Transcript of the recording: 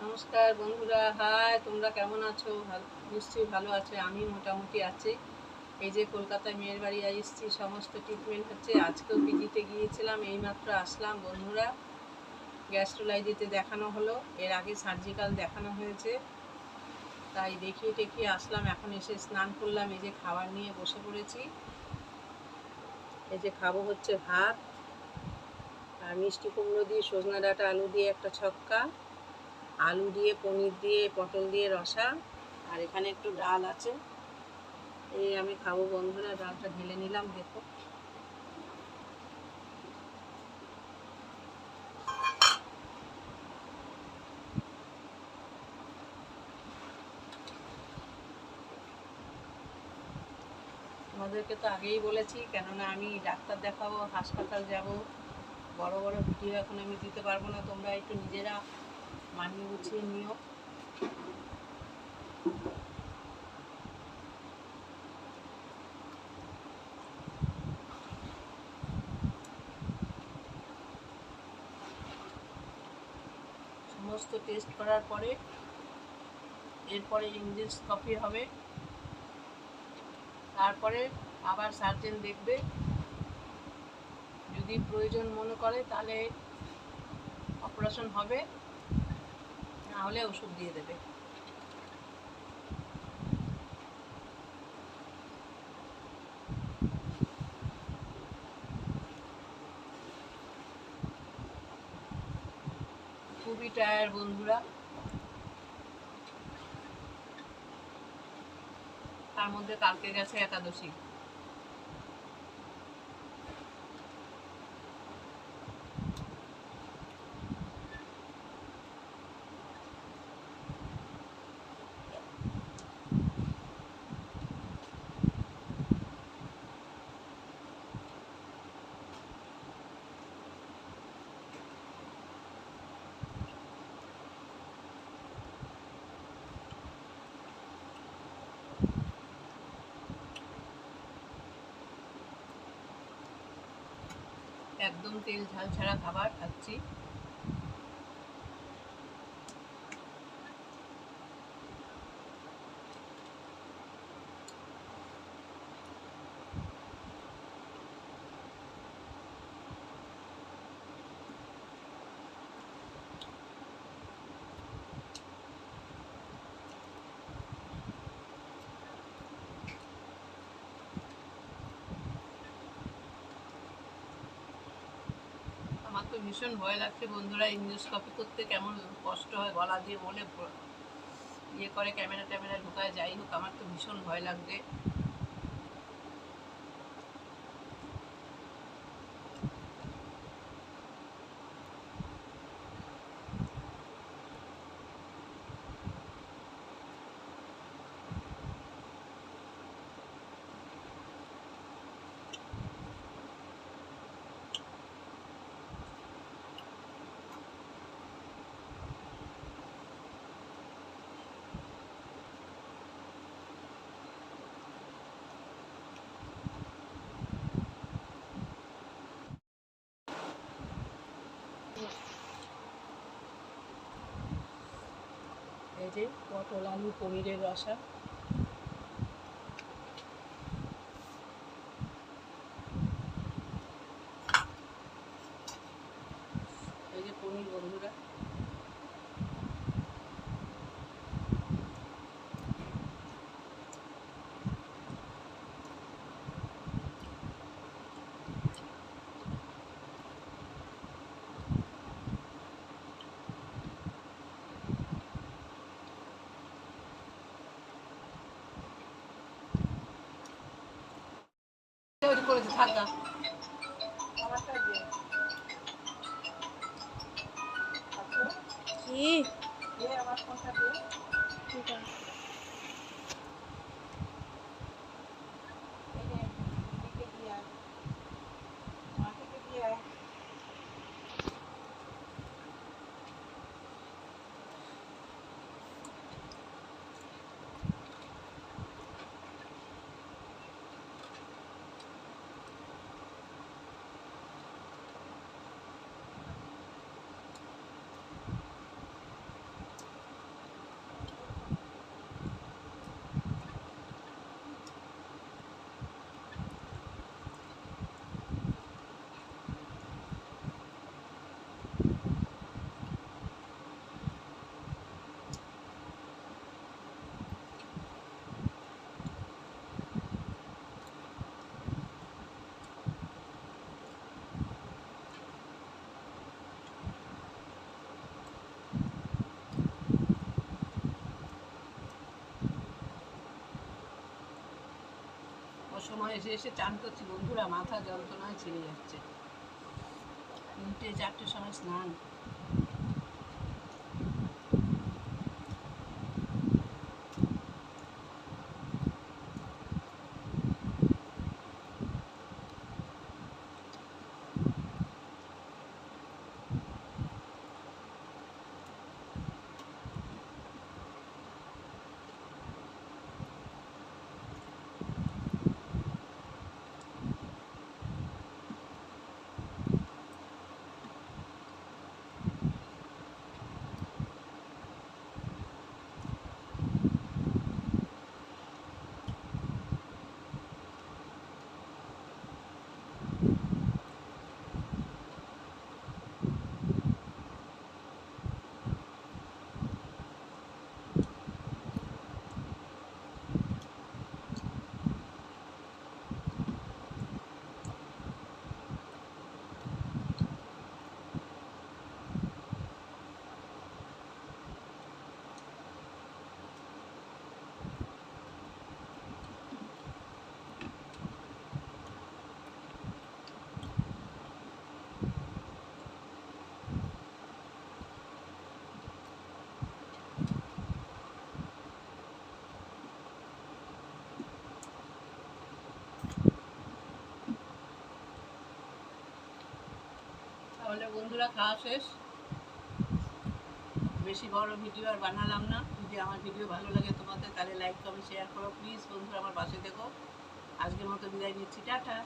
নমস্কার বন্ধুরা, হাই, তোমরা কেমন আছো? নিশ্চয়ই ভালো আছো। আমি মোটামুটি আছি। এই যে কলকাতায় মেয়ের বাড়ি এসেছি, সমস্ত ট্রিটমেন্ট হচ্ছে। আজকেও পিজিতে গিয়েছিলাম, এইমাত্র আসলাম বন্ধুরা। গ্যাস্ট্রোলাইজিতে দেখানো হলো, এর আগে সার্জিক্যাল দেখানো হয়েছে, তাই দেখিয়ে টেখিয়ে আসলাম। এখন এসে স্নান করলাম, এই যে খাবার নিয়ে বসে পড়েছি। এই যে খাবো হচ্ছে ভাত আর মিষ্টি কুমড়ো দিয়ে সজনা ডাঁটা আলু দিয়ে একটা ছক্কা, আলু দিয়ে পনির দিয়ে পটল দিয়ে রসা, আর এখানে একটু ডাল আছে। এই আমি খাবো বন্ধুরা। ডালটা ঢেলে নিলাম, দেখো। তোমাদেরকে তো আগেই বলেছি, কেননা আমি ডাক্তার দেখাবো, হাসপাতাল যাব, বড় বড় ভিডিও এখন আমি দিতে পারবো না। তোমরা একটু নিজেরা মানিয়ে গুছিয়ে নিও। সমস্ত টেস্ট করার পরে এরপরে এন্ডোস্কপি হবে, তারপরে আবার সার্জেন দেখবে। যদি প্রয়োজন মনে করে তাহলে অপারেশন হবে, না হলে ওষুধ দিয়ে দেবে। খুবই টায়ার বন্ধুরা, তার মধ্যে কালকে গেছে একাদশী। একদম তেল ঝাল ছাড়া খাবার খাচ্ছি। আমার তো ভীষণ ভয় লাগছে বন্ধুরা, এন্ডোস্কপি করতে কেমন কষ্ট হয়, গলা দিয়ে বলে ইয়ে করে, ক্যামেরা ট্যামেরা ঢুকায়। যাই হোক, আমার তো ভীষণ ভয় লাগবে। এই যে পটল আলু পনিরের রসা, এই যে পনির বন্ধুরা। তৈরি করেছে থাকা কি আমার ফোনটা দিয়ে ঠিক আছে। সময় এসে এসে চান করছি বন্ধুরা, মাথা যন্ত্রণায় ছেড়ে যাচ্ছে। 3টে 4টের সময় স্নান। তাহলে বন্ধুরা খাওয়া শেষ। বেশি বড় ভিডিও আর বানালাম না। যদি আমার ভিডিও ভালো লাগে তোমাদের, তাহলে লাইক কমেন্ট শেয়ার করো প্লিজ বন্ধুরা, আমার পাশে দেখো। আজকের মতো বিদায় নিচ্ছি, টাটা।